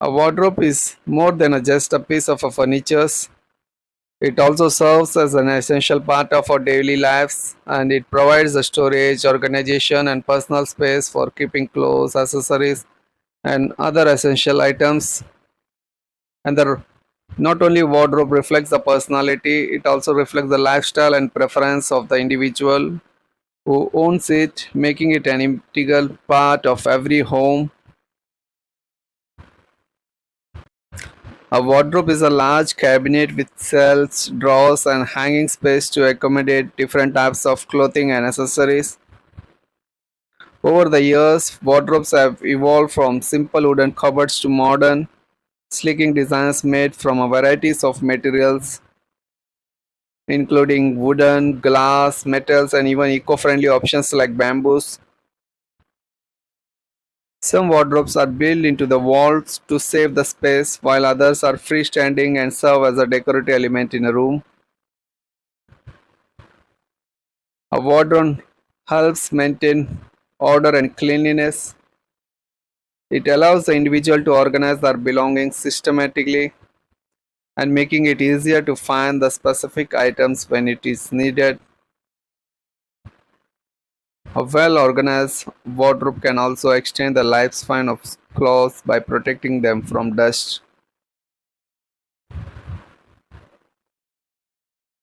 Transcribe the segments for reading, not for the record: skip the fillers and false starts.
A wardrobe is more than just a piece of furniture. It also serves as an essential part of our daily lives and it provides a storage, organization, and personal space for keeping clothes, accessories, and other essential items. And not only wardrobe reflects the personality, it also reflects the lifestyle and preference of the individual who owns it, making it an integral part of every home. A wardrobe is a large cabinet with shelves, drawers, and hanging space to accommodate different types of clothing and accessories. Over the years, wardrobes have evolved from simple wooden cupboards to modern, sleek designs made from a varieties of materials, including wooden, glass, metals, and even eco-friendly options like bamboos. Some wardrobes are built into the walls to save the space, while others are freestanding and serve as a decorative element in a room. A wardrobe helps maintain order and cleanliness. It allows the individual to organize their belongings systematically and making it easier to find the specific items when it is needed. A well organized wardrobe can also extend the lifespan of clothes by protecting them from dust.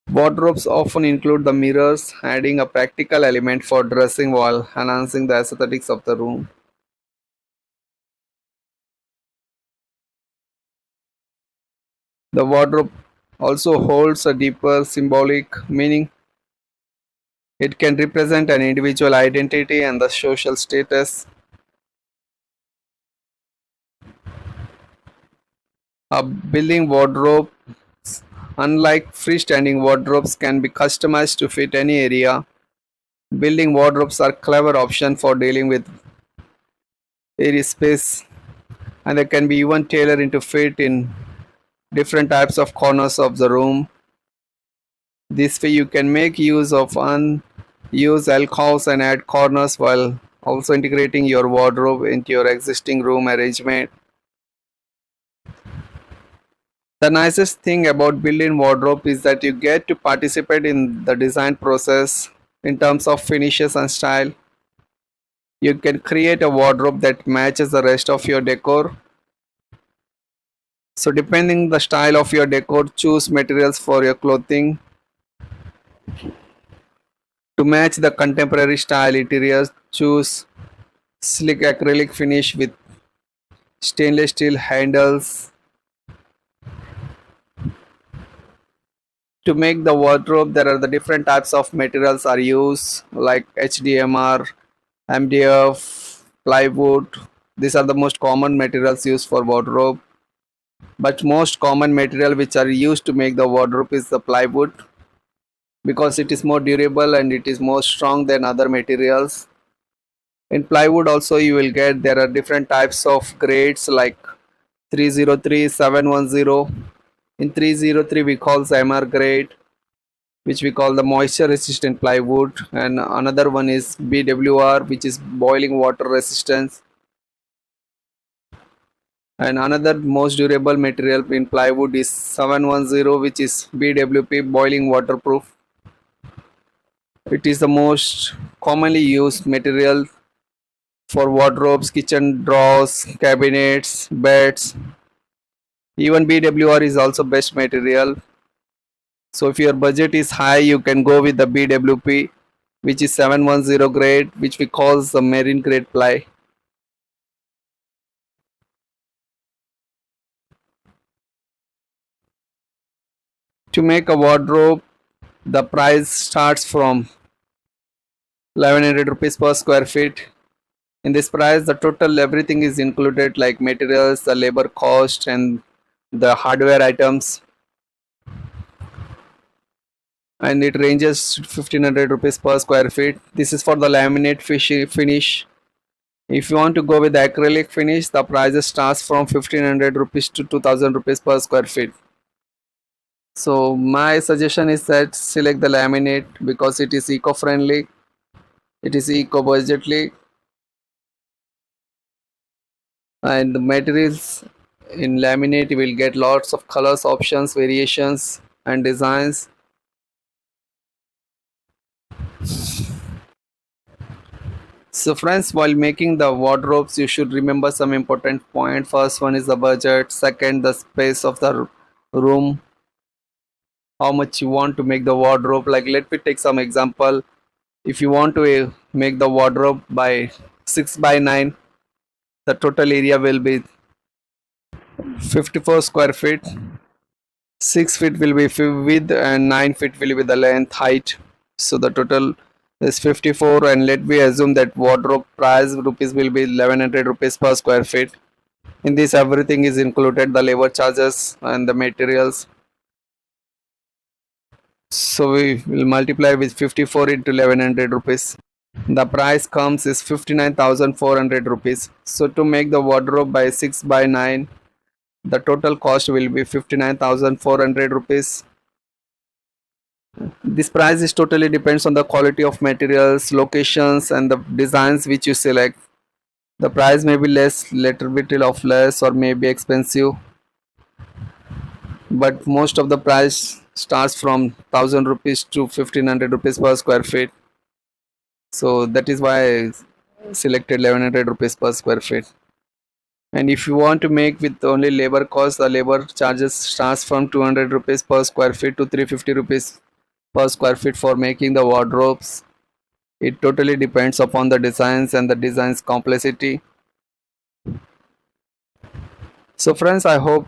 Wardrobes often include the mirrors, adding a practical element for dressing while enhancing the aesthetics of the room. The wardrobe also holds a deeper symbolic meaning. It can represent an individual identity and the social status. A building wardrobe, unlike freestanding wardrobes, can be customized to fit any area. Building wardrobes are clever option for dealing with area space and they can be even tailored into fit in different types of corners of the room. This way you can make use of unused alcoves and add corners while also integrating your wardrobe into your existing room arrangement. The nicest thing about built-in wardrobe is that you get to participate in the design process in terms of finishes and style. You can create a wardrobe that matches the rest of your decor. So depending the style of your decor, choose materials for your clothing to match the contemporary style interiors. Choose slick acrylic finish with stainless steel handles. To make the wardrobe, there are the different types of materials are used like HDMR, MDF, plywood. These are the most common materials used for wardrobe. But most common material which are used to make the wardrobe is the plywood because it is more durable and it is more strong than other materials. In plywood also you will get there are different types of grades like 303, 710. In 303 we call MR grade which we call the moisture resistant plywood and another one is BWR which is boiling water resistance and another most durable material in plywood is 710 which is BWP boiling waterproof. It is the most commonly used material for wardrobes, kitchen drawers, cabinets, beds. Even BWR is also best material. So if your budget is high, you can go with the BWP, which is 710 grade, which we call the marine grade ply. To make a wardrobe, the price starts from 1100 rupees per square feet. In this price, the total everything is included like materials, the labor cost, and the hardware items. And it ranges 1500 rupees per square feet. This is for the laminate finish. If you want to go with the acrylic finish, the prices starts from 1500 rupees to 2000 rupees per square feet. So my suggestion is that select the laminate because it is eco-friendly, it is eco-budgetly, and the materials In laminate you will get lots of colors, options, variations and designs. So friends, while making the wardrobes you should remember some important point. First one is the budget, second the space of the room, how much you want to make the wardrobe. Like let me take some example. If you want to make the wardrobe by 6 by 9, the total area will be 54 square feet. 6 feet will be width and 9 feet will be the length height. So the total is 54, and let me assume that wardrobe price rupees will be 1100 rupees per square feet. In this everything is included, the labor charges and the materials. So we will multiply with 54 into 1100 rupees. The price comes is 59,400 rupees. So to make the wardrobe by 6 by 9, the total cost will be 59,400 rupees. This price is totally depends on the quality of materials, locations and the designs which you select. The price may be less, little bit of less, or may be expensive, but most of the price starts from 1000 rupees to 1500 rupees per square feet. So that is why I selected 1100 rupees per square feet. And if you want to make with only labor cost, the labor charges starts from 200 rupees per square feet to 350 rupees per square feet for making the wardrobes. It totally depends upon the designs and the design's complexity. So friends, I hope